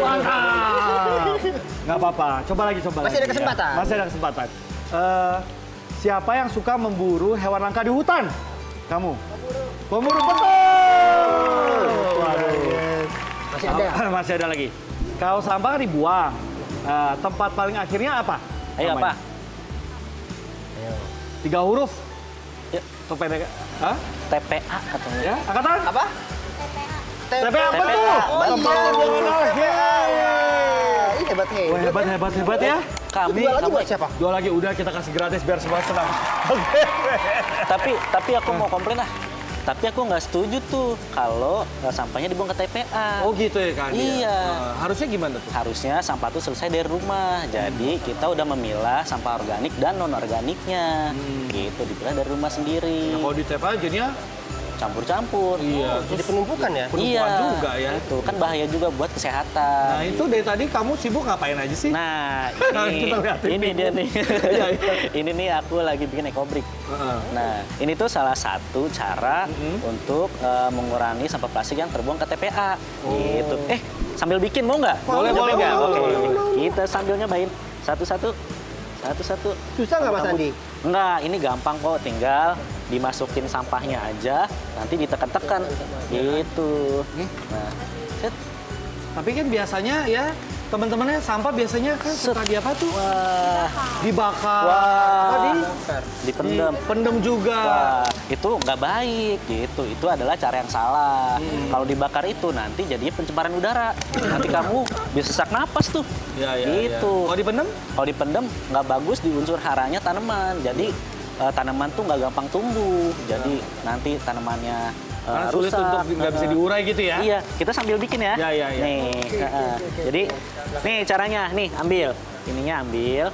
Mantap. Nggak apa-apa, coba lagi. Masih ada kesempatan. Masih ada kesempatan. Siapa yang suka memburu hewan langka di hutan? Kamu. Pemburu betul. Waduh. Masih ada. Masih ada lagi. Kalau sampah kan dibuang. Tempat paling akhirnya apa? Ayo Namanya? apa? 3 huruf. Ya. Kepada Hah? TPA katanya. Ya, angkatan? Apa? TPA apa TPA. tuh? Oh Tempat iya. pembuangan akhir. Ih, hebat. Wah, hebat ya. Kami, Dua lagi kami. buat siapa? Dua lagi udah kita kasih gratis biar semua senang. Tapi aku mau komplain lah. Tapi aku nggak setuju tuh kalau sampahnya dibuang ke TPA. Oh gitu ya Kak? Iya. Harusnya gimana tuh? Harusnya sampah tuh selesai dari rumah. Jadi kita udah memilah sampah organik dan non organiknya. Gitu dipilah dari rumah sendiri. Nah, kalau di TPA jadinya Campur-campur. iya. Jadi penumpukan ya? Penumpukan juga ya. Itu kan bahaya juga buat kesehatan. Nah itu dari tadi kamu sibuk ngapain aja sih? Nah, Kita liatin ini dia nih. Iya, iya. Ini nih aku lagi bikin ekobrik. Heeh. Nah, ini tuh salah satu cara untuk mengurangi sampah plastik yang terbuang ke TPA. Gitu. Sambil bikin mau nggak? Boleh, Nyobain boleh, nggak? boleh, Oke. boleh. Kita sambil nyobain. Satu-satu. Susah nggak Mas Andi? Enggak, ini gampang kok. Tinggal dimasukin sampahnya aja, nanti ditekan-tekan. Gitu. Nah, set. Tapi kan biasanya ya teman-temannya sampah biasanya kan suka di apa tuh? Wah, Dibakar. Wah. Tadi dipendam. pendem juga. Wah, itu nggak baik gitu. Itu adalah cara yang salah. Kalau dibakar itu nanti jadinya pencemaran udara. Nanti kamu bisa sesak napas tuh. Iya, iya, Gitu. iya. Kalau dipendem? Kalau dipendam nggak bagus di unsur haranya tanaman. Jadi tanaman tuh nggak gampang tumbuh. Jadi nanti tanamannya Karena sulit rusak. untuk nggak bisa diurai gitu ya? Iya, kita sambil bikin ya. Ya, ya, ya. Nih, jadi nih caranya, nih ambil, ininya ambil,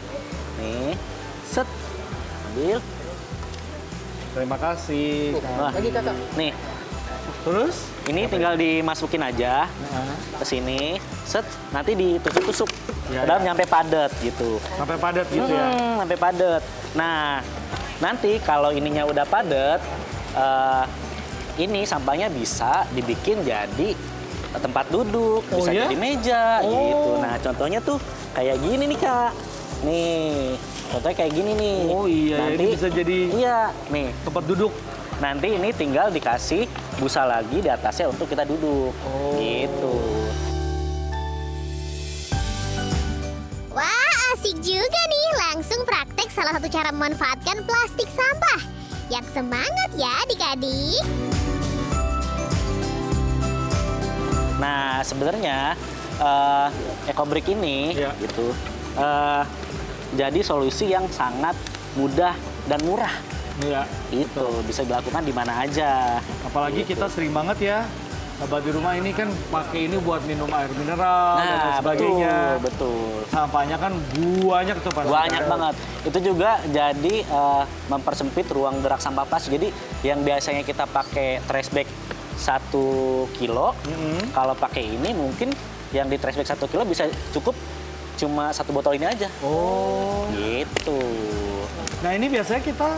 nih, set, ambil. Terima kasih. Wah, Lagi kakak. nih, Terus? ini tinggal dimasukin aja ke sini, set, nanti ditusuk-tusuk, Ya, dan ya. nyampe padat gitu. Sampai padat gitu ya? Sampai padat. Nah, nanti kalau ininya udah padat, ini sampahnya bisa dibikin jadi tempat duduk, Oh, bisa ya? jadi meja Oh. gitu. Nah, contohnya tuh kayak gini nih, Kak. Nih, contohnya kayak gini nih. Oh iya, nanti, ini bisa jadi Iya, nih. tempat duduk. Nanti ini tinggal dikasih busa lagi di atasnya untuk kita duduk. Oh. Gitu. Wah, asik juga nih. Langsung praktek salah satu cara memanfaatkan plastik sampah. Yang semangat ya adik-adik. Nah, sebenarnya ekobrik ini Iya. gitu jadi solusi yang sangat mudah dan murah. Iya. Itu bisa dilakukan di mana aja. Apalagi kita sering banget ya, sahabat di rumah ini kan pakai ini buat minum air mineral dan lain Nah, sebagainya. betul. Sampahnya kan banyak tuh pasti. Banyak banget. Itu juga jadi mempersempit ruang gerak sampah plastik. Jadi yang biasanya kita pakai trash bag 1 kilo, kalau pakai ini mungkin yang di trash bag 1 kilo bisa cukup cuma 1 botol ini aja. Oh. Gitu. Nah ini biasanya kita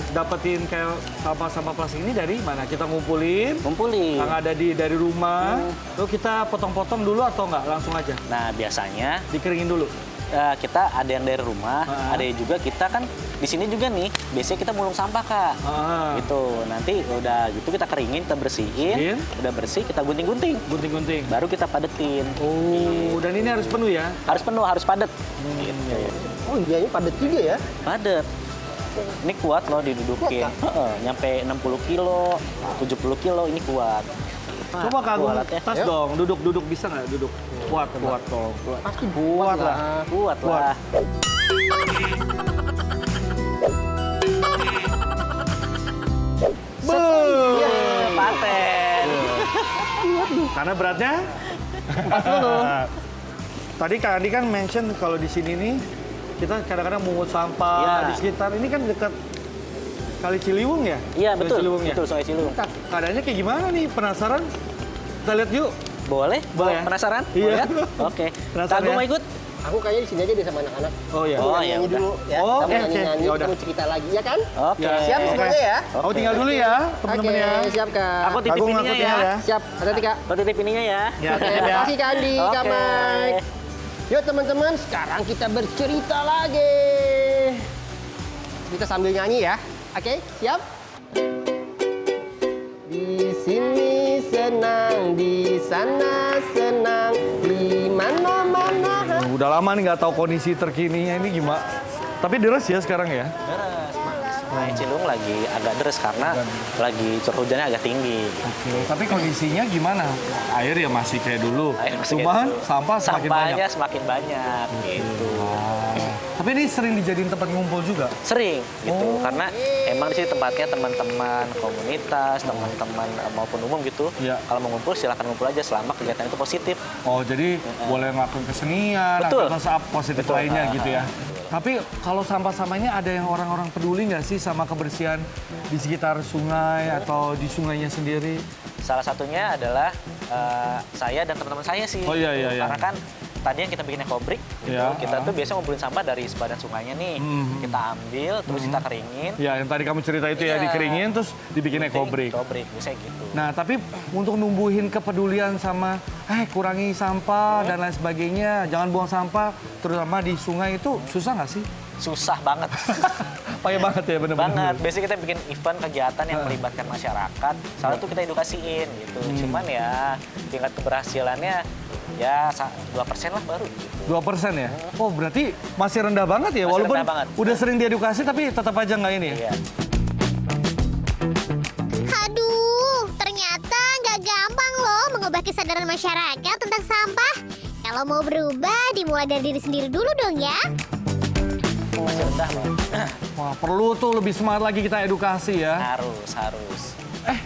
dapetin kayak sampah-sampah plastik ini dari mana? Kita ngumpulin Kumpulin. yang ada dari rumah, lalu kita potong-potong dulu atau enggak? Langsung aja? Nah, biasanya Dikeringin dulu? kita ada yang dari rumah, Ah. ada juga kita kan di sini juga nih, biasanya kita mulung sampah, Kak. Ah. Gitu. Nanti udah gitu kita keringin, kita bersihin, udah bersih kita gunting-gunting. Gunting-gunting? Baru kita padetin. Oh, dan ini harus penuh ya? Harus penuh, harus padat. Gitu. Oh iya, ini padat juga ya? Padat. Ini kuat loh didudukin. Kuat, Nyampe 60 kilo, 70 kilo ini kuat. Nah, Coba Kak Agung, alatnya. tas Yuk. dong, duduk bisa nggak duduk? Kuat dong. Pasti Kuat lah. Kuat Kuat. lah. Paten. Karena beratnya? Tadi Kak Andi kan mention kalau di sini nih kita kadang-kadang mungut sampah Iya. di sekitar. Ini kan dekat Kali Ciliwung ya? Iya, Kali betul. Ciliwung ya? Betul, Sungai Ciliwung. Keadaannya kayak gimana nih? Penasaran? Kita lihat yuk. Boleh? Boleh ya? Penasaran? Iya. Mau lihat? Oke. Penasaran Kak Agung ya? mau ikut? Aku kayaknya di sini aja deh sama anak-anak. Oh iya. Aku Oh, nyanyi ya udah. dulu ya. Oh, Kamu oke, nyanyi-nyanyi, ya udah. kamu cerita lagi ya kan? Oke. Siap semuanya ya? Aku tinggal dulu ya, teman-teman ya. Oke, siap Kak. Aku titip Agung, ininya aku ya. tinggal ya. Siap, hati-hati Kak. Aku titip ininya ya. Ya, Oke, ya. makasih Kak Andi, Kak Oke. Mike. Yuk teman-teman, sekarang kita bercerita lagi. Kita sambil nyanyi ya. Oke, siap? Di sini senang, di sana senang, di mana-mana. Udah lama nih nggak tahu kondisi terkininya ini gimana. Tapi deres ya sekarang ya. Deres, Mas. Sungai Ciliwung lagi agak deres karena lagi curah hujannya agak tinggi. Oke. Tapi kondisinya gimana? Air ya masih kayak dulu. Air masih kayak Cuman dulu. sampah semakin banyak. Sampahnya semakin banyak gitu. Tapi ini sering dijadiin tempat ngumpul juga. Sering gitu Oh. karena emang di sini tempatnya teman-teman komunitas, teman-teman maupun umum gitu. Iya. Kalau mau ngumpul silahkan ngumpul aja selama kegiatan itu positif. Oh, jadi boleh ngelakuin kesenian, Betul. aktivitas positif Betul. lainnya gitu ya. Tapi kalau sampah-sampahnya ada yang orang-orang peduli nggak sih sama kebersihan di sekitar sungai atau di sungainya sendiri? Salah satunya adalah saya dan teman-teman saya sih. Oh, iya, iya, iya. Karena kan tadi yang kita bikin ekobrik, gitu, Iya, kita tuh biasa ngumpulin sampah dari sepadan sungainya nih. Kita ambil, terus kita keringin. Ya, yang tadi kamu cerita itu ya, Iya. dikeringin terus dibikin ekobrik. Ekobrik, biasanya gitu. Nah, tapi untuk numbuhin kepedulian sama kurangi sampah dan lain sebagainya, jangan buang sampah, terutama di sungai itu susah nggak sih? Susah banget. Payah banget ya, bener-bener. Banget. Biasanya kita bikin event kegiatan yang melibatkan masyarakat, salah tuh kita edukasiin gitu. Cuman ya tingkat keberhasilannya ya 2% lah baru. 2% ya? Oh, berarti masih rendah banget ya? Masih Walaupun rendah banget. udah sering diedukasi tapi tetap aja nggak ini ya? Iya. Aduh, ternyata nggak gampang loh mengubah kesadaran masyarakat tentang sampah. Kalau mau berubah, dimulai dari diri sendiri dulu dong ya. Masih rendah loh. Wah, perlu tuh lebih semangat lagi kita edukasi ya. Harus.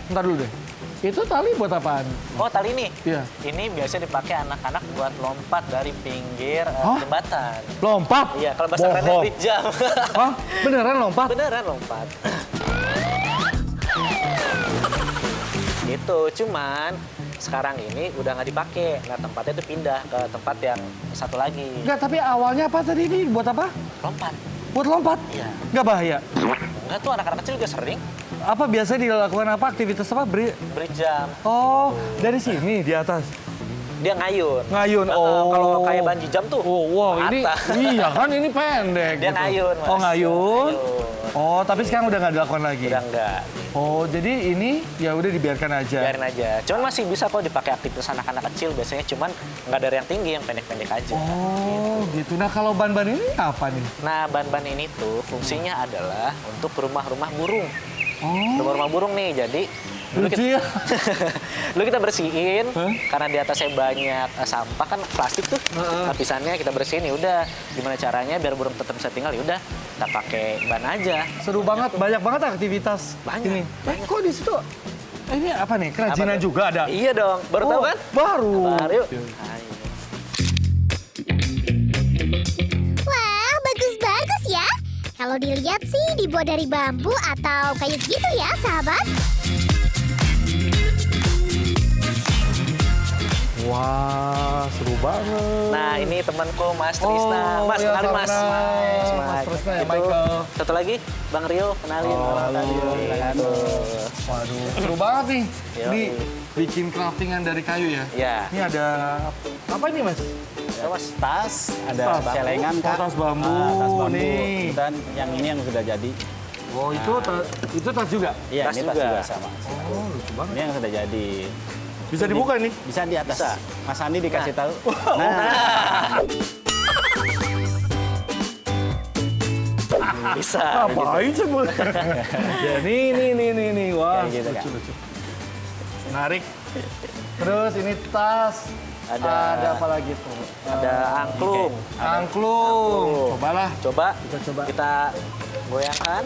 Ntar dulu deh. Itu tali buat apaan? Oh, tali ini? Iya. Ini biasa dipakai anak-anak buat lompat dari pinggir Hah? jembatan. Lompat? Iya, kalau bahasa kerennya Bohong. bridge jump. Hah? Beneran lompat? Beneran lompat. Gitu, cuman sekarang ini udah nggak dipakai. Nah, tempatnya itu pindah ke tempat yang satu lagi. Enggak, tapi awalnya apa tadi ini? Buat apa? Lompat. Buat lompat? Iya. Nggak bahaya? Enggak tuh anak-anak kecil juga sering Apa biasanya dilakukan apa? Aktivitas apa? bridge jump. Oh, dari sini di atas. Dia ngayun. Ngayun, Kalau oh. kayak bungee jump tuh. Oh, wow, ini rata. iya kan ini pendek. Dia gitu. ngayun, Mas. Oh, ngayun. Ngayun. Oh, tapi sekarang udah nggak dilakukan lagi. Udah enggak. Oh, jadi ini ya udah dibiarkan aja. Biarin aja. Cuman masih bisa kok dipakai aktivitas anak-anak kecil biasanya. Cuman nggak dari yang tinggi, yang pendek-pendek aja. Oh, gitu. Nah, kalau ban-ban ini apa nih? Nah, ban-ban ini tuh fungsinya adalah untuk rumah-rumah burung. Oh, Rumah-rumah burung nih, jadi lucu ya. dulu kita bersihin Hah? karena di atasnya banyak sampah kan plastik tuh lapisannya kita bersihin ya udah gimana caranya biar burung tetap bisa tinggal ya udah kita pakai ban aja. Seru banget, banyak banget aktivitas Banyak, ini. banyak. Kok di situ? Ini apa nih? Kerajinan Apa tuh? juga ada. Iya dong, baru tahu kan? Baru. Baru yuk. Ayo. Wah, bagus-bagus ya. Kalau dilihat sih dibuat dari bambu atau kayu gitu ya, sahabat. Wah, seru banget. Nah ini temanku Mas Trisna. Mas, iya, kenalin Mas. kenal. Mas Mike. Trisna ya, Itu. Michael. Satu lagi, Bang Rio, kenalin. Halo. Gitu. Waduh, seru banget nih. Yoi. Ini bikin craftingan dari kayu ya? Ya, Ini ada apa ini, Mas? ya Mas. Tas, ada Tas. celengan Oh, Kak. tas bambu. Tas bambu. Nih. Dan yang ini yang sudah jadi. Oh, itu tas juga? Iya, Tas ini tas juga. juga sama. Oh, lucu banget. Ini yang sudah jadi. Bisa dibuka nih? Bisa di atas. Bisa. Mas Andi dikasih tahu. Bisa. Ngapain sih, Bu? Ya, nih. Wah, Kayak gitu, Kak. lucu. Menarik. Terus ini tas. Ada apa lagi tuh? Ada angklung. Angklung. Cobalah. Coba Kita coba. kita goyangkan.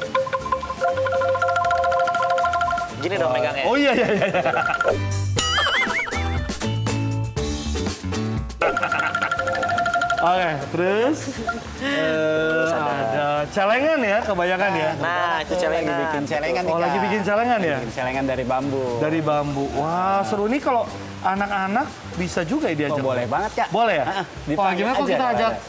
Gini dong megangnya. Oh iya. Oke, terus ada celengan ya, kebanyakan ya. Nah, itu Lagi celengan. bikin celengan nih, Oh, lagi Kak. bikin celengan ya? Bikin celengan dari bambu. Dari bambu. Wah, seru nih kalau anak-anak bisa juga ya Oh, diajak. boleh banget, Kak. Boleh ya? Ah, Wah, gimana kalau aja, kita kalau ajak ada.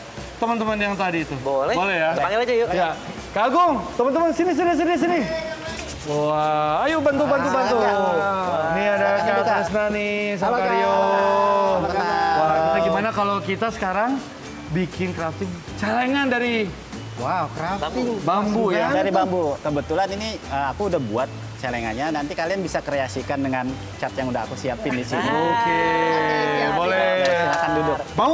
teman-teman yang tadi itu? Boleh. Boleh ya? Kita panggil aja yuk. Ya. Kak Agung, teman-teman sini. Wah, ayo bantu. Ini ada Kak Tresna nih, sama Kak Rio. Wah, kita gimana kalau kita sekarang bikin crafting celengan dari Wow, crafting. bambu ya? Dari bambu. Kebetulan ini aku udah buat celengannya. Nanti kalian bisa kreasikan dengan cat yang udah aku siapin di sini. Oke, boleh. Silakan duduk. Mau.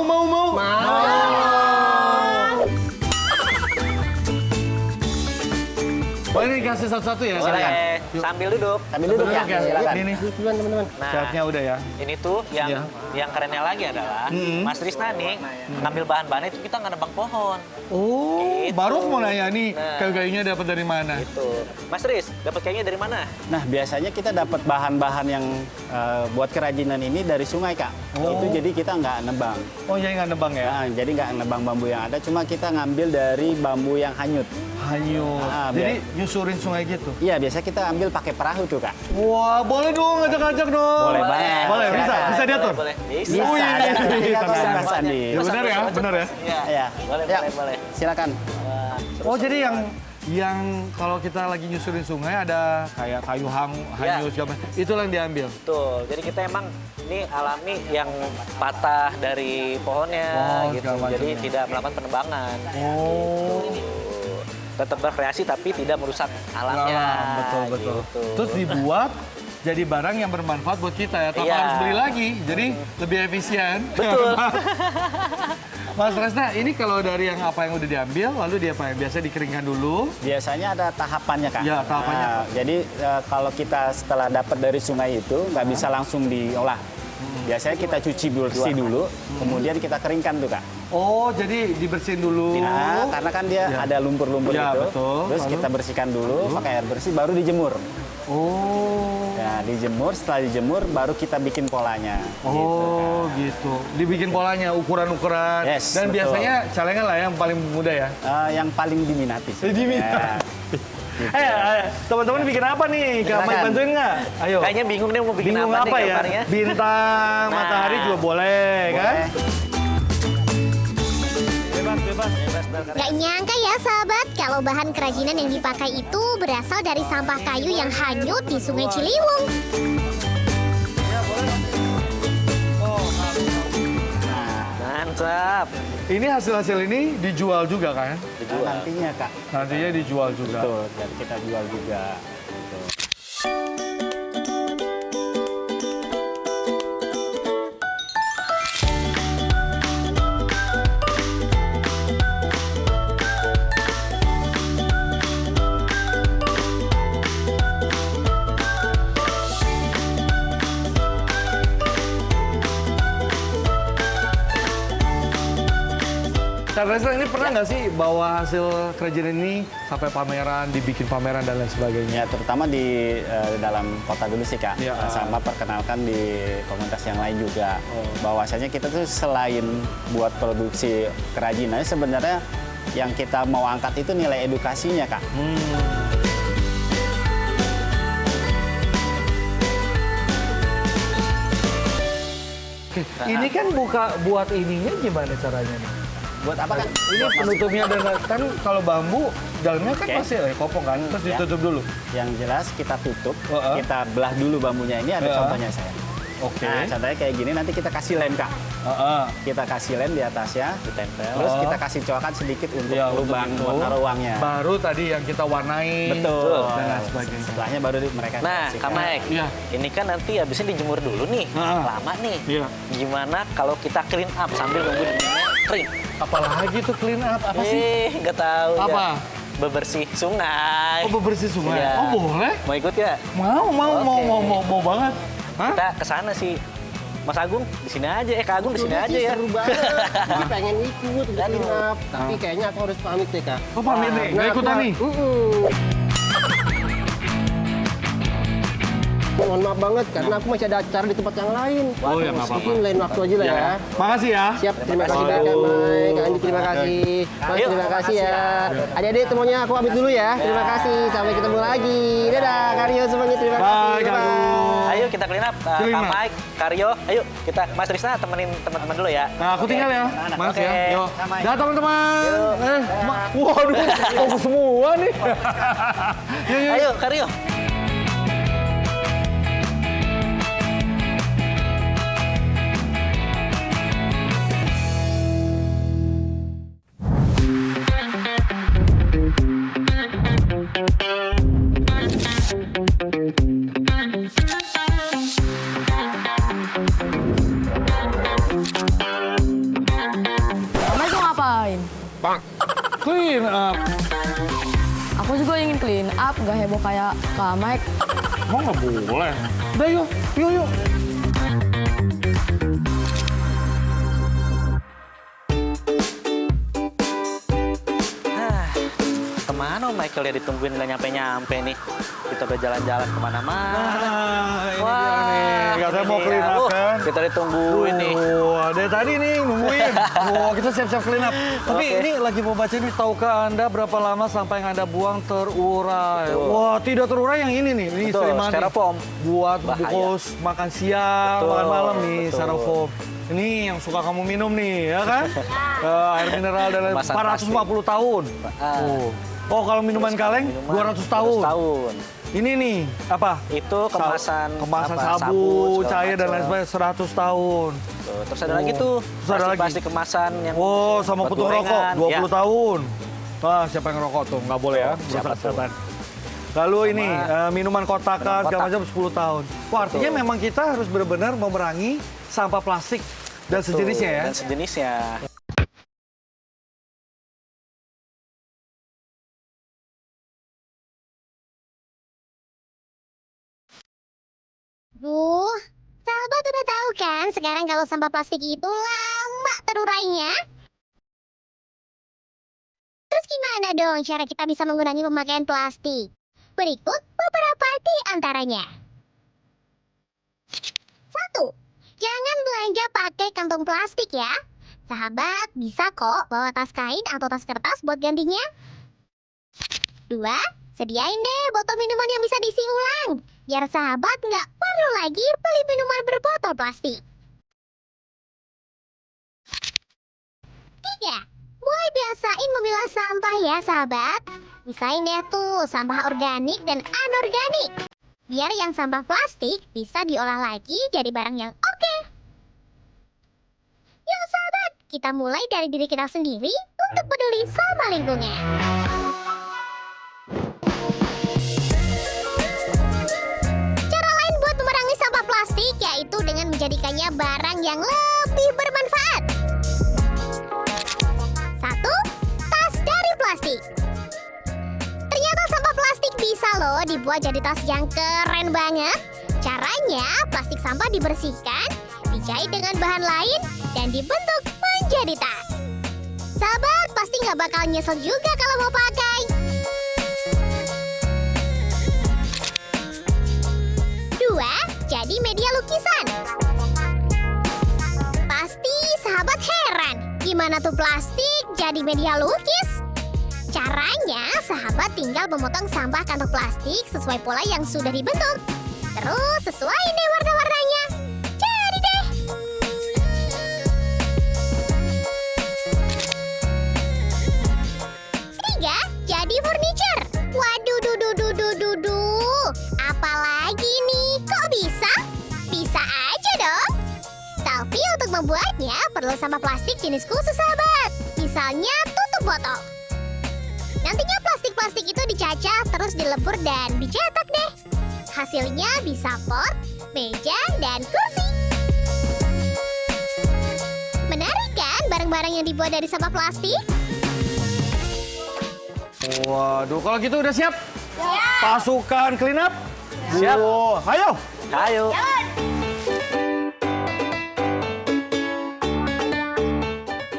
Boleh dikasih satu-satu ya? Boleh. Sambil duduk. Sambil duduk ya. Silakan. Ini nih, Duluan teman-teman. Nah, catnya udah ya. ini tuh yang Iya. yang kerennya lagi adalah Mas Trisna nih ngambil bahan-bahannya itu kita nggak nebang pohon. Oh, Gitu. baru mau nanya nih, Nah. kayu-kayunya dapat dari mana? Gitu. Mas Tris, dapat kayunya dari mana? Nah, biasanya kita dapat bahan-bahan yang buat kerajinan ini dari sungai, Kak. Oh. Itu jadi kita nggak nebang. Oh, jadi nggak nebang ya? Nah, jadi nggak nebang bambu yang ada, cuma kita ngambil dari bambu yang hanyut. Hanyut. Ah, Jadi nyusurin sungai gitu? Iya, biasa kita ambil pakai perahu tuh, Kak. Wah, boleh dong, ngajak-ngajak dong. Boleh banget. Boleh, bisa? Silakan. Bisa diatur? Boleh. Bisa. Bisa, Wih, ada sertifikat tenang. oleh Mas Andi. Ya, benar ya, benar ya. Iya. Iya. Boleh, Ya, boleh. silakan. Wah, Oh, jadi yang kalau kita lagi nyusurin sungai ada kayak kayu hanyut segala macam. Itulah yang diambil. betul. Jadi kita emang ini alami yang patah dari pohonnya Oh, gitu. segala macam Jadi ya. tidak melakukan penebangan. Oh. Tetap berkreasi tapi tidak merusak alamnya. Betul. Gitu. Terus dibuat jadi barang yang bermanfaat buat kita ya. Tanpa Iya. harus beli lagi. Jadi lebih efisien. Betul. Mas Tresna, ini kalau dari yang apa yang udah diambil, lalu diapain? Biasa dikeringkan dulu. Biasanya ada tahapannya, Kak. Ya, tahapannya. Nah, jadi kalau kita setelah dapat dari sungai itu, nggak bisa langsung diolah. Biasanya kita cuci bersih dulu, kemudian kita keringkan tuh, Kak. Oh, jadi dibersihin dulu. Nah, karena kan dia Ya. ada lumpur-lumpur Ya, itu. betul. Terus Lalu? kita bersihkan dulu pakai air bersih, baru dijemur. Oh. Nah, dijemur, setelah dijemur baru kita bikin polanya. Oh, gitu. Dibikin polanya, ukuran-ukuran. Yes, Dan betul. biasanya celengan lah yang paling mudah ya. Yang paling diminati. sih. Diminati. Teman-teman bikin apa nih? Kak, mau Silakan. bantuin nggak? Ayo. Kayaknya bingung nih mau bikin Bingung apa, apa nih ya? gambarnya. Bintang, Nah. matahari juga boleh, kan? Bebas. Gak nyangka ya sahabat, kalau bahan kerajinan yang dipakai itu berasal dari sampah kayu yang hanyut di Sungai Ciliwung. Mantap. Ini hasil-hasil ini dijual juga kan? Nah, nantinya, Kak. Nantinya dijual juga. Betul, dan kita jual juga. Betul. Kak Tresna, ini pernah nggak sih bawa hasil kerajinan ini sampai pameran, dibikin pameran dan lain sebagainya? Ya, terutama di dalam kota dulu sih, Kak. Ya. Sama perkenalkan di komunitas yang lain juga. Bahwasanya kita tuh selain buat produksi kerajinan, sebenarnya yang kita mau angkat itu nilai edukasinya, Kak. Oke, ini kan buat ininya gimana caranya nih? Buat apa, Kak? Ini penutupnya dan kan kalau bambu dalamnya kan Oke. masih kopong kan, terus Ya. ditutup dulu. Yang jelas kita tutup, Heeh. kita belah dulu bambunya. Ini ada Heeh. contohnya saya. Oke. Nah, contohnya kayak gini, nanti kita kasih lem, Kak. Heeh. Kita kasih lem di atasnya, Ditempel. terus Oh. kita kasih coakan sedikit untuk Ya, untuk lubang itu. buat naruh uangnya. Baru tadi yang kita warnai. Betul. Dan lain sebagainya. Setelahnya baru mereka Nah, kasih. Kak Mike, Iya. ini kan nanti habisnya dijemur dulu nih. Heeh. Lama nih. Iya. Gimana kalau kita clean up sambil nunggu dinginnya kering? Apalagi tuh clean up apa sih? Nggak tahu. ya. Apa? Bebersih sungai. Oh, bebersih sungai. Iya. Oh, boleh? Mau ikut ya? Mau banget. Hah? Kita ke sana sih. Mas Agung di sini aja. Kak Agung di sini Sebenarnya aja sih ya. Seru banget. Jadi pengen ikut untuk Aduh. clean up. Tapi kayaknya aku harus pamit deh, Kak. Oh, pamit nih. Nggak ikutan nih? Mohon maaf banget, karena aku masih ada acara di tempat yang lain. Oh, ya, nggak apa-apa. Mungkin lain waktu aja lah ya. Makasih ya. Siap, terima kasih banyak, Kak Mike. Kak Andi, terima kasih. Mas, Yuk. terima kasih ya. Adik-adik semuanya aku pamit dulu ya. Terima kasih, sampai ketemu lagi. Dadah, Kak Rio semuanya, terima kasih. Bye, Kak Agung. Ayo Yuk kita clean up. Clean Kak up. Mike, Karyo, ayo kita Mas Trisna temenin teman-teman dulu ya. Nah, aku tinggal ya, Mas Oke. ya. Yo. Sama. Dah teman-teman. Yuk. Waduh, fokus semua nih. Yuk, yuk. Ayo Karyo. Kamu mau ngapain? Clean up. Aku juga ingin clean up, gak heboh kayak Kak Mike. Mau nggak boleh? Udah yuk, yuk, yuk. Kemana Om Michael ya ditungguin nggak nyampe-nyampe nih. Kita udah jalan-jalan kemana-mana. Ini dia nih. Katanya mau clean up kan? Kita ditungguin nih. Wah, dari tadi nih nungguin. Wah, kita siap-siap clean up. Tapi Oke. ini lagi mau baca nih, tahukah Anda berapa lama sampah yang Anda buang terurai? Betul. Wah, tidak terurai yang ini nih. Ini Betul, Seliman nih. styrofoam. Buat Bahaya. bungkus makan siang, Betul, makan malam nih, betul. styrofoam. Ini yang suka kamu minum nih, ya kan? Air mineral dan lain- Kemasan 450 tahun. Ah. Oh, kalau minuman kaleng Minuman 200 tahun. 200 tahun. Ini nih, apa? Itu kemasan Kemasan apa, sabu, segala cair dan lain macam. sebagainya 100 tahun. Tuh, terus ada lagi tuh Terus ada lagi. plastik kemasan yang Oh, sama buat putung rokok gorengan. 20 Ya. tahun. Wah, siapa yang ngerokok tuh? Nggak boleh ya. Siapa merusak tuh? kesehatan. Lalu ini minuman kotakan Minuman segala kotak. macam 10 tahun. Wah, artinya Betul. memang kita harus benar-benar memerangi sampah plastik dan Tuh, sejenisnya ya. Dan sejenisnya. Duh, sahabat udah tahu kan sekarang kalau sampah plastik itu lama terurainya? Terus gimana dong cara kita bisa mengurangi pemakaian plastik? Berikut beberapa di antaranya. 1. Jangan belanja pakai kantong plastik ya. Sahabat bisa kok bawa tas kain atau tas kertas buat gantinya. 2. Sediain deh botol minuman yang bisa diisi ulang. Biar sahabat nggak perlu lagi beli minuman berbotol plastik. 3. Mulai biasain memilah sampah ya sahabat. Misain deh tuh sampah organik dan anorganik. Biar yang sampah plastik bisa diolah lagi jadi barang yang oke. Yuk sahabat, kita mulai dari diri kita sendiri untuk peduli sama lingkungan. Cara lain buat memerangi sampah plastik yaitu dengan menjadikannya barang yang lebih bermanfaat. 1. Tas dari plastik. Ternyata sampah plastik bisa loh dibuat jadi tas yang keren banget. Caranya, plastik sampah dibersihkan, dijahit dengan bahan lain, dan dibentuk menjadi tas. Sahabat pasti nggak bakal nyesel juga kalau mau pakai. 2. Jadi media lukisan. Pasti sahabat heran, gimana tuh plastik jadi media lukis? Caranya, sahabat tinggal memotong sampah kantong plastik sesuai pola yang sudah dibentuk. Terus sesuaiin deh warna-warnanya. Jadi deh. 3. Jadi furniture. Waduh, duh. Apalagi nih, kok bisa? Bisa aja dong. Tapi untuk membuatnya perlu sampah plastik jenis khusus sahabat. Misalnya tutup botol. Nantinya plastik-plastik itu dicacah terus dilebur dan dicetak deh. Hasilnya bisa pot, meja, dan kursi. Menarik kan barang-barang yang dibuat dari sampah plastik? Waduh, kalau gitu udah siap? Siap. Pasukan clean up? Siap. Ayo. Ayo.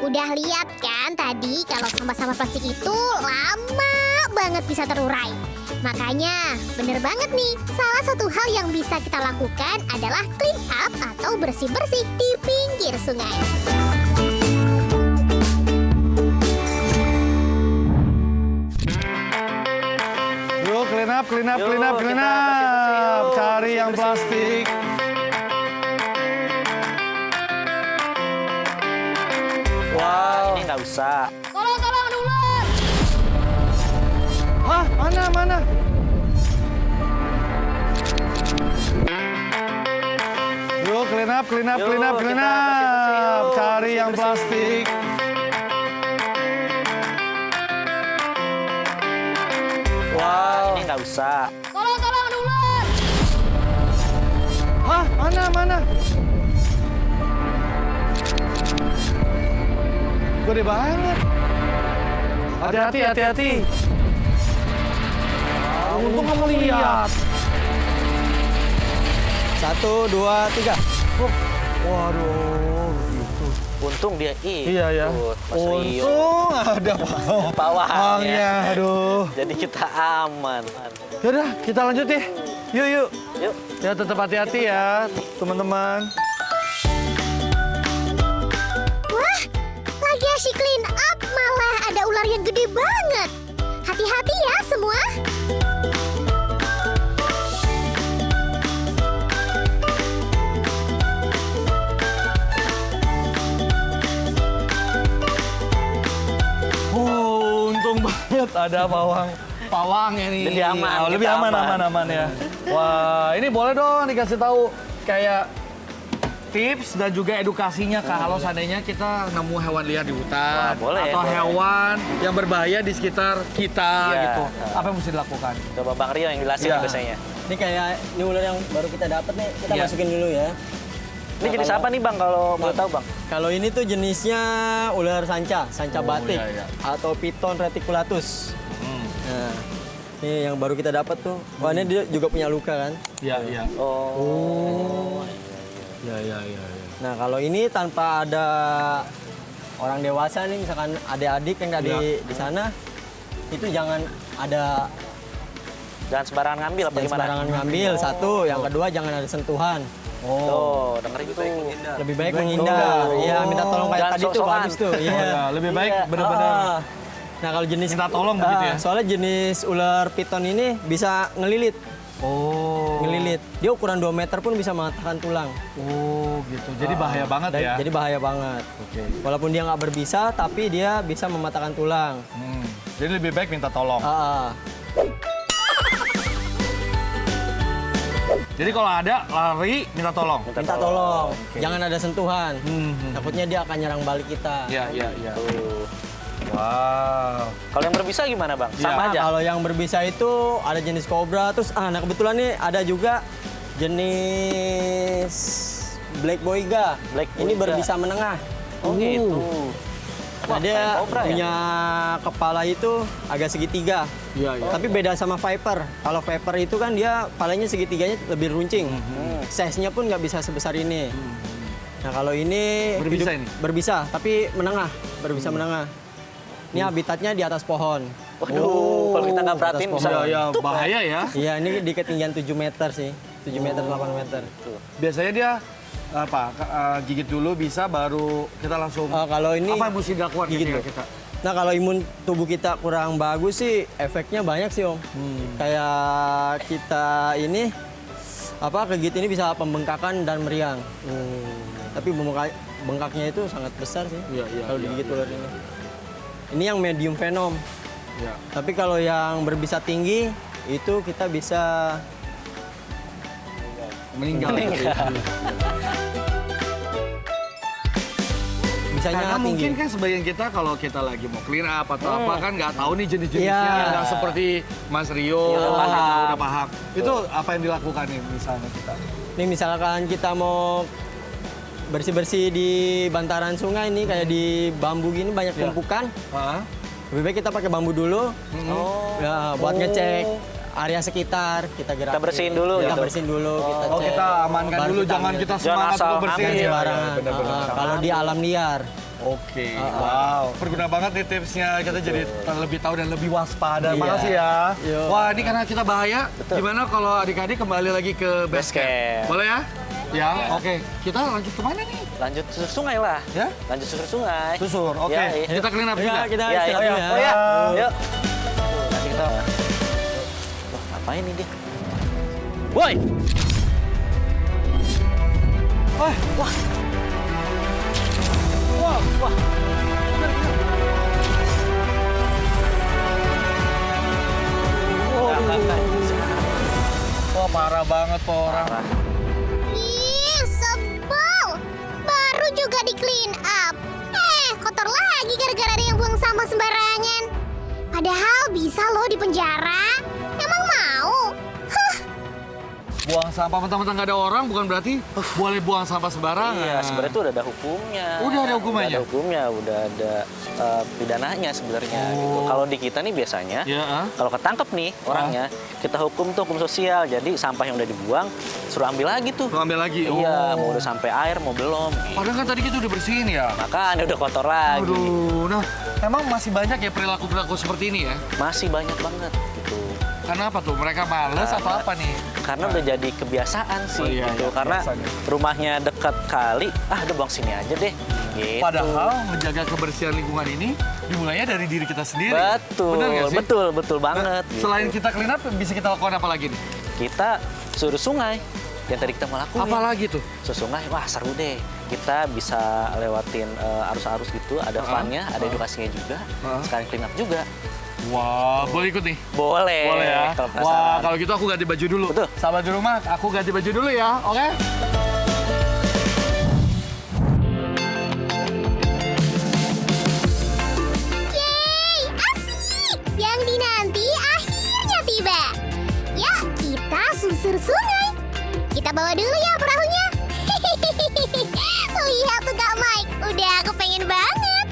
Udah lihat kan tadi kalau sampah-sampah plastik itu lama banget bisa terurai. Makanya bener banget nih, salah satu hal yang bisa kita lakukan adalah clean up atau bersih-bersih di pinggir sungai. Yuk, clean up. clean up, Yuk, clean up, clean kita bersih-bersih, up. yuk. Cari yang Bersih-bersih. plastik. Wow. Ini nggak usah. Tolong, ada ular. Hah? Mana? Yuk, clean up, clean up, Yuk, clean up, clean kita bersih-bersih, up. yuk. Cari yang Bersih-bersih. plastik. Wow. Ini nggak usah. Tolong, ada ular. Hah? Mana? Gede banget. Hati-hati. Untung kamu lihat. 1, 2, 3. Waduh, gitu. Untung dia Iya ya. Mas Rio. Untung ada Bawahnya. Aduh. Jadi kita aman. Yaudah, kita lanjut deh. Yuk. Yuk. Ya tetap hati-hati ya, teman-teman. Wah, lagi asyik clean up malah ada ular yang gede banget. Hati-hati ya semua. Untung banget ada pawangnya nih. Jadi aman, Oh, lebih kita aman ya. Wah, ini boleh dong dikasih tahu kayak tips dan juga edukasinya kalau seandainya kita nemu hewan liar di hutan Wah, boleh, atau boleh. hewan yang berbahaya di sekitar kita Iya. gitu. Apa yang mesti dilakukan? Coba Bang Rio yang jelasin Iya. biasanya. Ini kayak ini ular yang baru kita dapat nih, kita Iya. masukin dulu ya. Ini jenis apa nih Bang kalau boleh tahu Bang? Kalau ini tuh jenisnya ular sanca batik iya. atau Python reticulatus. Nah, ini yang baru kita dapat tuh. Wah, ini dia juga punya luka kan. Iya. Oh. Iya. Nah, kalau ini tanpa ada orang dewasa nih, misalkan adik-adik yang ada di sana, itu jangan ada Jangan sembarangan ngambil apa jangan gimana? sembarangan ngambil. Satu, yang kedua jangan ada sentuhan. Tuh, dengerin tuh. Lebih baik menghindar. Iya, minta tolong kayak Jangan tadi tuh sok-sokan. bagus tuh. Oh, Iya. ya, lebih baik Iya. benar-benar Ah. Nah, kalau jenis minta tolong begitu ya. Soalnya jenis ular piton ini bisa ngelilit. Oh. Ngelilit. Dia ukuran 2 meter pun bisa mematahkan tulang. Oh, gitu. Jadi bahaya banget ya. Jadi bahaya banget. Oke. Walaupun dia nggak berbisa, tapi dia bisa mematahkan tulang. Jadi lebih baik minta tolong. Ah. Jadi kalau ada lari minta tolong. Minta tolong. Jangan ada sentuhan. Hmm. Takutnya dia akan nyerang balik kita. Iya. Tuh. Wow. Kalau yang berbisa gimana Bang? Iya. Sama Nah, aja. kalau yang berbisa itu ada jenis kobra, terus nah kebetulan nih ada juga jenis black boiga. Black Ini boiga. berbisa menengah. Oh gitu. Nah, Wah, dia kayak kobra ya? punya kepala itu agak segitiga. Iya. Tapi beda sama viper. Kalau viper itu kan dia kepalanya segitiganya lebih runcing. Size-nya pun nggak bisa sebesar ini. Nah, kalau ini Berbisa ini? berbisa, tapi menengah, berbisa menengah. Ini habitatnya di atas pohon. Waduh, kalau kita nggak perhatiin atas bisa. pohon. Ya, bahaya ya. Iya, ini di ketinggian 7 meter sih. 7 meter, 8 meter. Biasanya dia gigit dulu bisa baru kita langsung Kalau ini apa yang mesti dilakukan gigit ketika dulu. kita? Nah, kalau imun tubuh kita kurang bagus sih, efeknya banyak sih, Om. Kayak kita ini, kegigit ini bisa pembengkakan dan meriang. Tapi bengkaknya itu sangat besar sih, Iya, kalau digigit ular ini. Ini yang medium venom. Ya. Tapi kalau yang berbisa tinggi, itu kita bisa Meninggal. bisanya Karena tinggi. mungkin kan sebagian kita kalau kita lagi mau clean up atau apa kan nggak tahu nih jenis-jenisnya Iya. nggak seperti Mas Rio Iya, gitu, paham. udah paham. Itu apa yang dilakukan nih misalnya kita? Nih misalkan kita mau bersih-bersih di bantaran sungai nih, kayak di bambu gini banyak Iya. tumpukan. Hah? Lebih baik kita pakai bambu dulu. Ya, buat ngecek area sekitar, kita gerakin. Kita bersihin dulu Kita gitu. bersihin dulu, kita Oh cek. kita amankan Baru dulu, kita jangan ambil. kita Jangan semangat asal untuk bersih. ambil Iya, Sembarangan. benar-benar. Kalau di alam liar. Oke, wow. Berguna banget nih tipsnya, kita jadi lebih tahu dan lebih waspada. Iya. Makasih ya. Yo. Wah, ini karena kita bahaya, gimana kalau adik-adik kembali lagi ke base Base camp. camp? Boleh ya? Ya, oke. Kita lanjut kemana nih? Lanjut susur sungai lah. Ya? Lanjut susur sungai. Susur, oke. Ya, iya. Kita clean up Ya, juga. kita Ya, istirahat ya. dulu ya. Oh ya, yuk. Nanti kita. Wah, apa ngapain nih dia? Woi! Wah, wah. Wah, wah. Wah, parah banget tuh orang. Parah. Ih, sebel. Baru juga di clean up. Kotor lagi gara-gara ada yang buang sampah sembarangan. Padahal bisa loh di penjara. Emang mau? Buang sampah mentang-mentang nggak ada orang bukan berarti boleh buang sampah sembarangan. Iya, sebenarnya itu udah ada hukumnya. Udah ada hukumannya? Udah ada hukumnya, udah ada pidananya sebenarnya gitu. Kalau di kita nih biasanya, Ya, kalau ketangkep nih orangnya, kita hukum tuh hukum sosial. Jadi sampah yang udah dibuang, suruh ambil lagi tuh. Lu ambil lagi. Iya, Oh. mau udah sampai air, mau belum. Padahal kan tadi kita udah bersihin ya. Makanya udah kotor lagi. Aduh, nah emang masih banyak ya perilaku-perilaku seperti ini ya? Masih banyak banget gitu. Karena apa tuh? Mereka males atau apa nih? Karena udah jadi kebiasaan sih Oh, iya, gitu. iya, Karena biasanya. rumahnya dekat kali, udah buang sini aja deh. Gitu. Padahal menjaga kebersihan lingkungan ini dimulainya dari diri kita sendiri. Betul, Bener nggak sih? betul banget. gitu. Selain kita clean up, bisa kita lakukan apa lagi nih? Kita surut sungai yang tadi kita mau lakuin. Apa lagi tuh? Surut sungai, wah seru deh. Kita bisa lewatin arus-arus gitu, ada fun-nya, ada edukasinya juga. Sekalian clean up juga. Wah, boleh ikut nih? Boleh. Boleh ya? Kalau Wah, penasaran. kalau gitu aku ganti baju dulu. Betul. Sahabat di rumah, aku ganti baju dulu ya, oke? Yeay, asik! Yang dinanti akhirnya tiba. Ya, kita susur sungai. Kita bawa dulu ya perahunya. Lihat tuh Kak Mike, udah aku pengen banget.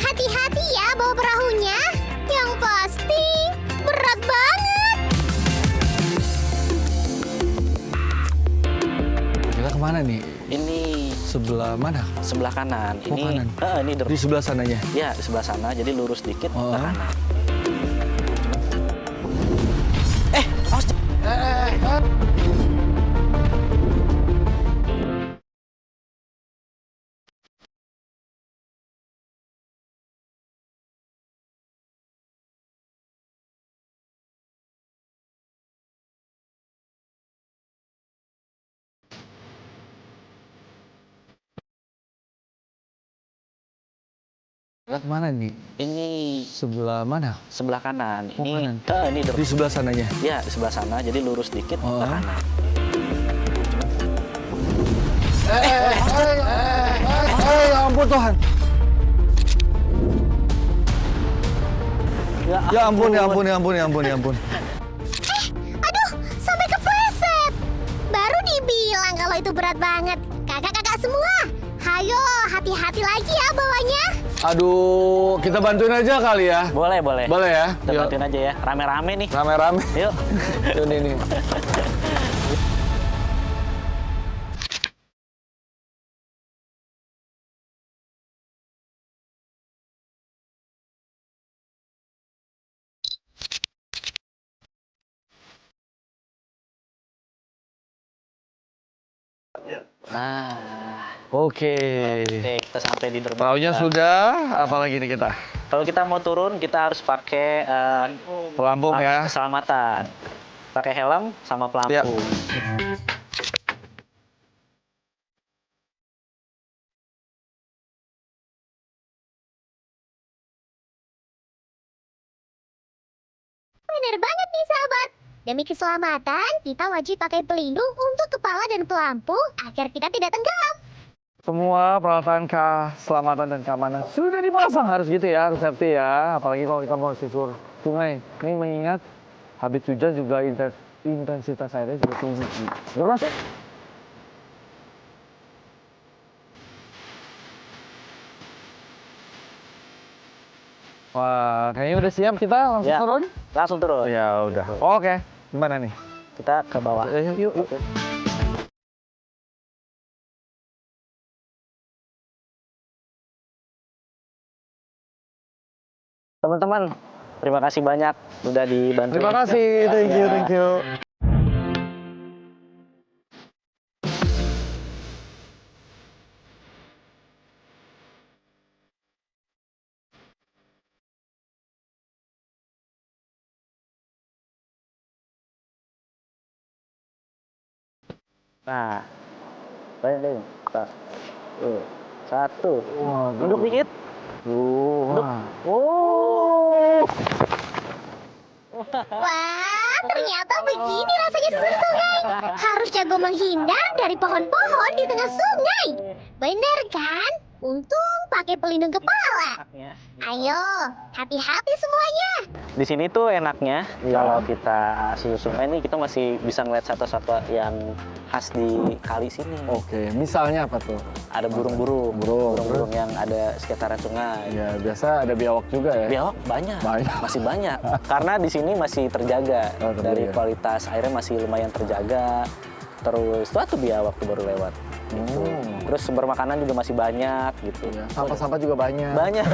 Hati-hati ya bawa perahunya. Yang pasti berat banget. Kita kemana nih? Ini Sebelah mana? sebelah kanan. Oh, kanan. Ini Di sebelah sananya. Ya, di sebelah sana. Jadi lurus dikit ke kanan. Awas. Kita kemana nih? Ini Sebelah mana? sebelah kanan. Oh, kanan. Ini Di sebelah sananya. Ya, di sebelah sana. Jadi lurus dikit ke kanan. Ya ampun Tuhan. Ya ampun, ya ampun, ya ampun, ya ampun, ya ampun. Aduh, sampai kepleset. Baru dibilang kalau itu berat banget. Kakak-kakak semua, hayo hati-hati lagi ya bawanya. Aduh, kita bantuin aja kali ya. Boleh, boleh. Boleh ya? Kita bantuin aja ya. Rame-rame nih. Rame-rame. Yuk. Yuk nih. Nah, Oke. oke, kita sampai di dermaga. Perahunya sudah, apalagi nih kita? Kalau kita mau turun, kita harus pakai Pelampung ya. keselamatan. Pakai helm sama Ya. pelampung. Bener banget nih sahabat. Demi keselamatan, kita wajib pakai pelindung untuk kepala dan pelampung agar kita tidak tenggelam. Semua peralatan keselamatan dan keamanan sudah dipasang, harus gitu ya, harus safety ya. Apalagi kalau kita mau susur sungai. Ini mengingat habis hujan juga intensitas airnya juga tinggi. Udah masuk? Wah, kayaknya udah siap kita langsung Ya. turun. Langsung turun. Ya udah. Oke, gimana nih? Kita ke bawah. Yuk. Teman-teman, terima kasih banyak udah dibantu. Terima kasih, thank you. Nah, banyak deh. Satu. Duduk dikit. Duduk. Oh. Wah, ternyata begini rasanya susur sungai. Harus jago menghindar dari pohon-pohon di tengah sungai. Bener kan? Untung pakai pelindung kepala. Ayo, hati-hati semuanya. Di sini tuh enaknya kalau kita susur sungai nih kita masih bisa ngeliat satwa-satwa yang khas di kali sini. Oke, misalnya apa tuh? Ada burung-burung, burung-burung yang ada sekitaran sungai. Ya, biasa ada biawak juga ya. Biawak banyak, Banyak. masih banyak. Karena di sini masih terjaga, Oh, terjaga. dari kualitas airnya masih lumayan terjaga. Terus tuh biawak tuh baru lewat. Gitu. Terus sumber makanan juga masih banyak gitu. Ya, sampah-sampah juga banyak. Banyak.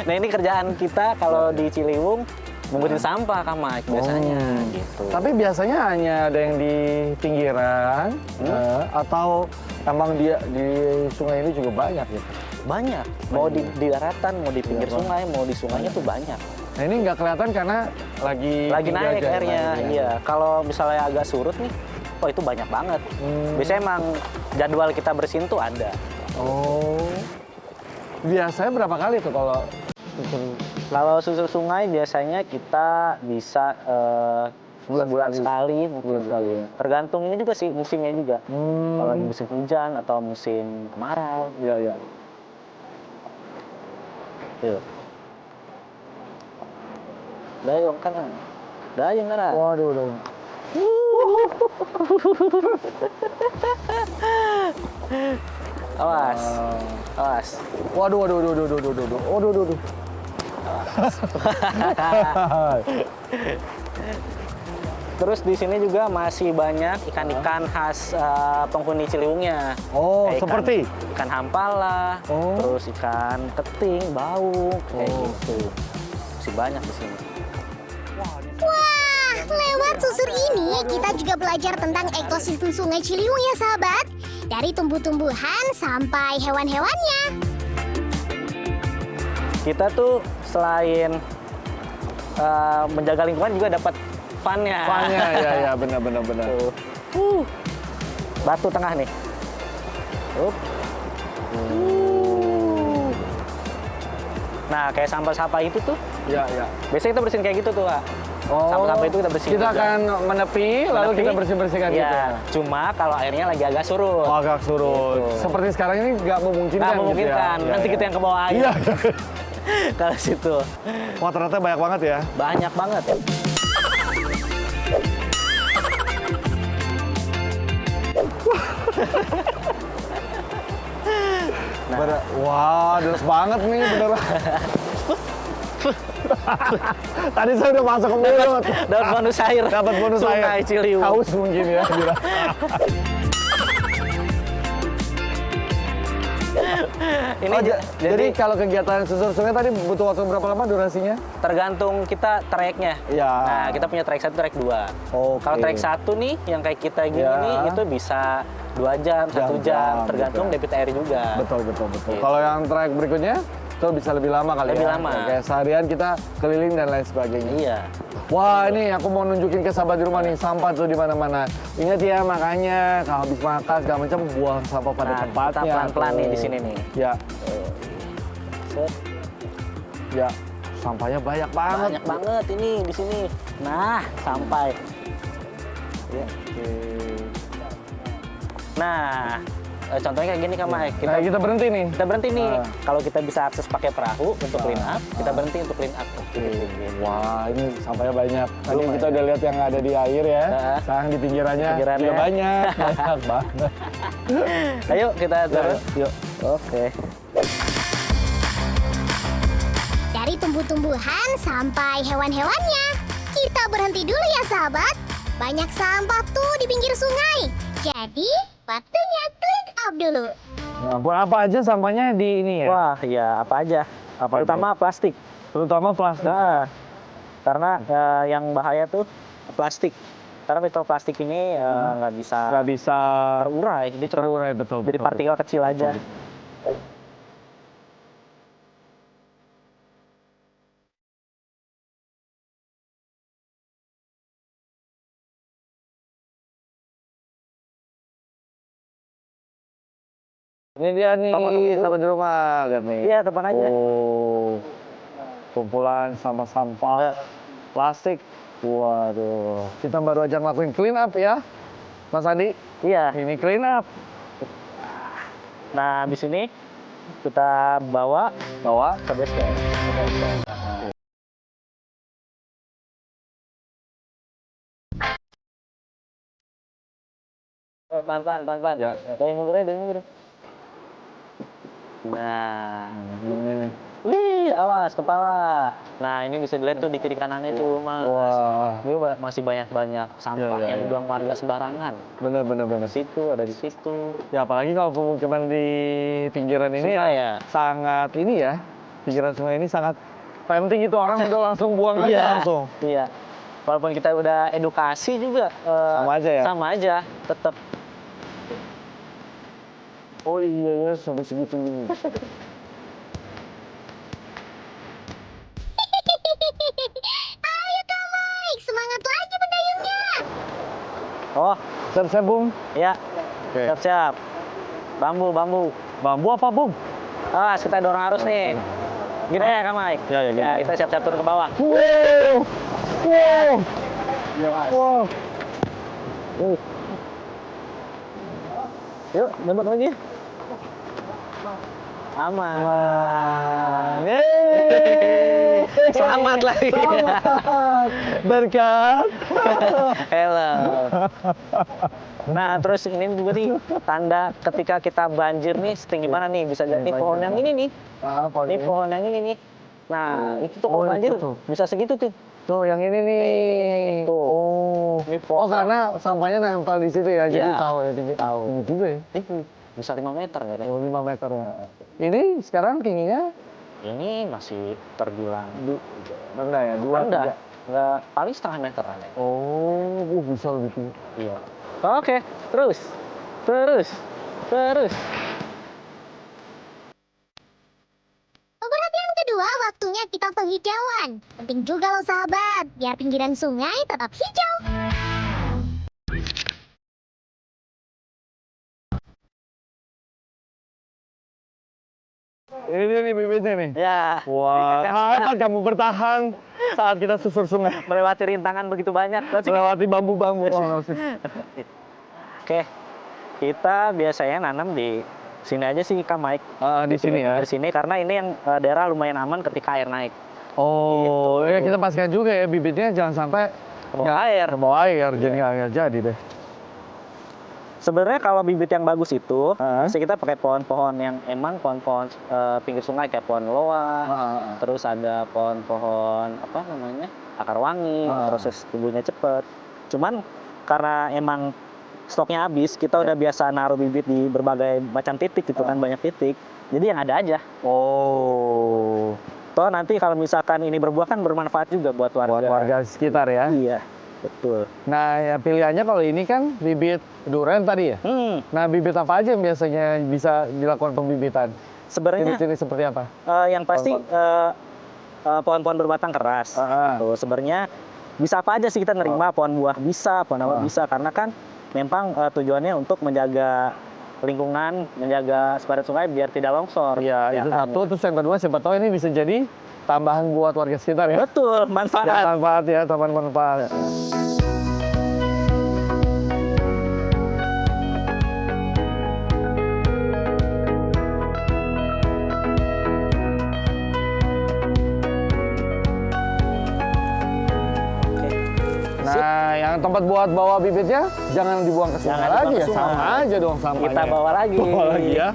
Nah ini kerjaan kita kalau di Ciliwung mungutin sampah Kak Mike biasanya gitu. Tapi biasanya hanya ada yang di pinggiran atau emang dia di sungai ini juga banyak gitu. Banyak. Mau di daratan, mau di pinggir sungai, mau di sungainya tuh banyak. Nah ini nggak kelihatan karena lagi Lagi tinggi naik aja, airnya. lagi Iya. Kalau misalnya agak surut nih, oh itu banyak banget. Biasanya emang jadwal kita bersihin tuh ada. Oh. Biasanya berapa kali tuh kalau Kalau susur sungai biasanya kita bisa sebulan sekali, mungkin. ya? Tergantung ini juga sih musimnya juga. Kalau lagi musim hujan atau musim kemarau. Iya, iya. Yuk. Dayung kan? Dayung kan? Waduh, waduh. Awas, awas. Waduh, waduh, waduh, waduh, waduh, waduh, waduh, waduh, waduh. Terus di sini juga masih banyak ikan-ikan khas penghuni Ciliwungnya. Oh, Kayak seperti? ikan hampala, Oh. terus ikan keting, bau, kayak Oh. gitu. Masih banyak di sini. Wah, lewat susur ini kita juga belajar tentang ekosistem Sungai Ciliwung ya sahabat. Dari tumbuh-tumbuhan sampai hewan-hewannya. Kita tuh selain menjaga lingkungan juga dapat fun-nya. Fun-nya, ya, ya, benar, benar, benar. Tuh. Batu tengah nih. Up. Nah, kayak sampah-sampah itu tuh, Ya, ya. biasanya kita bersihin kayak gitu tuh, Kak. Oh, Sampah-sampah itu kita bersihin Kita juga. akan menepi, lalu Menepi. kita bersih-bersihkan Iya, gitu. cuma kalau airnya lagi agak surut. Oh, agak surut. Gitu. Seperti sekarang ini nggak memungkinkan. Nggak memungkinkan, Gitu ya. nanti Iya, kita iya. yang ke bawah air. Iya. Kalau situ. Wah, ternyata banyak banget ya. Banyak banget. Wah, deras banget nih beneran. Tadi saya udah masuk ke mulut. Dapat bonus air. Dapat bonus air. Sungai Ciliwung. Haus mungkin ya. Ini Oh, jadi jadi kalau kegiatan susur sungai tadi butuh waktu berapa lama durasinya? tergantung kita tracknya. Iya. Nah, kita punya track 1, track 2. Oke. Kalau track 1 nih, yang kayak kita gini Ya. nih, itu bisa 2 jam, 1 Jam-jam, jam, tergantung gitu. debit air juga. Betul, betul, betul. Gitu. Kalau yang track berikutnya itu bisa lebih lama kali Lebih ya. lama. Kayak seharian kita keliling dan lain sebagainya. Iya. Wah, ini aku mau nunjukin ke sahabat di rumah nih, sampah tuh di mana-mana. Ingat ya, makanya kalau habis makan segala macam buang sampah pada Nah, tempatnya. kita pelan-pelan nih di tuh. sini nih. Ya, Set. ya. Sampahnya banyak banget. Banyak banget ini di sini. Nah, sampai. Ya, oke. Nah, contohnya kayak gini Kak Mike. Nah, kita berhenti nih. Kita berhenti nih. Nah. Kalau kita bisa akses pakai perahu untuk clean up, kita berhenti untuk clean up. Oke. Wah, ini sampahnya banyak. Tadi Lumayan. kita udah lihat yang ada di air ya. Nah. Sekarang di pinggirannya, Pinggirannya. juga banyak, banyak banget. Ayo kita turun. Yuk. Oke. Dari tumbuh-tumbuhan sampai hewan-hewannya. Kita berhenti dulu ya sahabat. Banyak sampah tuh di pinggir sungai. Jadi, waktunya clean up dulu. Nah, buat apa aja sampahnya di ini ya? Wah, ya apa aja. Apa Terutama plastik. Terutama plastik. Nah, karena yang bahaya tuh plastik. Karena mikroplastik ini nggak bisa Nggak bisa terurai. Jadi terurai, betul. jadi betul. partikel kecil aja. Ini dia nih, sahabat di rumah, lihat nih. Iya, tepan aja. Oh, kumpulan sampah-sampah plastik. Waduh, kita baru aja ngelakuin clean up ya, Mas Andi. Iya. Ini clean up. Nah, di sini kita bawa ke base camp. Pelan-pelan. Ya. Dari mundur. Nah, Ini. wih, awas kepala. Nah, ini bisa dilihat tuh di kiri kanannya tuh, Mas. Wah, Ini masih banyak sampah Iya, yang iya. dibuang warga sembarangan. bener. Di situ, ada di situ. Ya apalagi kalau pemukiman di pinggiran ini Sungai ya? sangat ini ya, pinggiran sungai ini sangat penting itu orang udah langsung buang aja langsung. Iya. Walaupun kita udah edukasi juga Sama aja ya? Sama aja, tetap. Oh iya, sampai segitu. Ayo Kak Mike, semangat lagi mendayungnya. Oh, Siap-siap, Bung. iya. Oke. Siap-siap. Bambu. Bambu apa, Bung? Awas, kita dorong arus nih. Gini ya, Kak Mike. Ya, gini. Kita siap-siap turun ke bawah. Wow. Yuk, bentuk lagi. Aman. Yeay. Selamat lagi. Selamat. Berkat. Hello. Nah, terus ini juga nih tanda ketika kita banjir nih setinggi mana nih, bisa jadi pohon yang ini nih. Ini pohon yang ini nih. Nah, itu tuh kalau banjir itu tuh. bisa segitu tuh. Tuh, yang ini nih. Tuh. Oh. Ini Oh, karena sampahnya nempel di situ ya, jadi Iya. tahu ya. Tahu. Ini juga ya. Bisa 5 meter ya. Oh, 5 meter ya. Ini sekarang tingginya Ini masih terbilang rendah ya? Dua, rendah. tiga. Nggak, paling setengah meter ada. Oh, bisa lebih tinggi. Iya. Oke, terus. Beberapa yang kedua, waktunya kita penghijauan. Penting juga loh sahabat, biar pinggiran sungai tetap hijau. Ini dia nih bibitnya nih. Ya. Wah, hebat kamu bertahan saat kita susur sungai. Melewati rintangan begitu banyak. Melewati bambu-bambu. Oh, Oke, kita biasanya nanam di sini aja sih, Kak Mike. di sini ya. Di sini karena ini yang daerah lumayan aman ketika air naik. Oh, ya kita pastikan juga ya bibitnya jangan sampai Kebawa air. Kebawa air, jadi nggak jadi deh. Sebenarnya kalau bibit yang bagus itu, Heeh. sih kita pakai pohon-pohon yang emang pohon-pohon pinggir sungai kayak pohon loa, terus ada pohon-pohon apa namanya akar wangi, proses tumbuhnya cepet. Cuman karena emang stoknya habis, kita udah biasa naruh bibit di berbagai macam titik gitu kan, banyak titik. Jadi yang ada aja. Oh, Toh nanti kalau misalkan ini berbuah kan bermanfaat juga buat warga. buat warga sekitar ya. Iya, betul. Nah, ya pilihannya kalau ini kan bibit durian tadi ya. Nah, bibit apa aja yang biasanya bisa dilakukan pembibitan? Sebenarnya Ciri-ciri seperti apa? yang pasti pohon-pohon berbatang keras. Tuh, sebenarnya bisa apa aja sih kita nerima, pohon buah bisa, pohon apa bisa, karena kan memang tujuannya untuk menjaga lingkungan, menjaga sepadan sungai biar tidak longsor. Iya, itu kan? satu. Terus yang kedua, siapa tahu ini bisa jadi tambahan buat warga sekitar ya. Betul, manfaat. Ya, manfaat ya, tambahan manfaat. Oke. Nah, yang tempat buat bawa bibitnya jangan dibuang ke sungai Jangan dibuang lagi ke ya, sungai. sama aja dong sampahnya. Kita bawa lagi. Bawa lagi ya.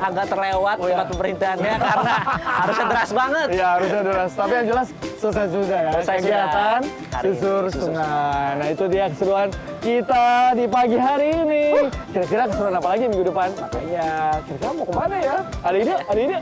agak terlewat tempat pemerintahannya karena harusnya deras banget. Iya, harusnya deras. Tapi yang jelas selesai sudah ya. Selesai kegiatan sudah. Hari susur ini, susur sungai. Nah, itu dia keseruan kita di pagi hari ini. Kira-kira keseruan apa lagi minggu depan? Makanya kira-kira mau kemana ya? Hari ini?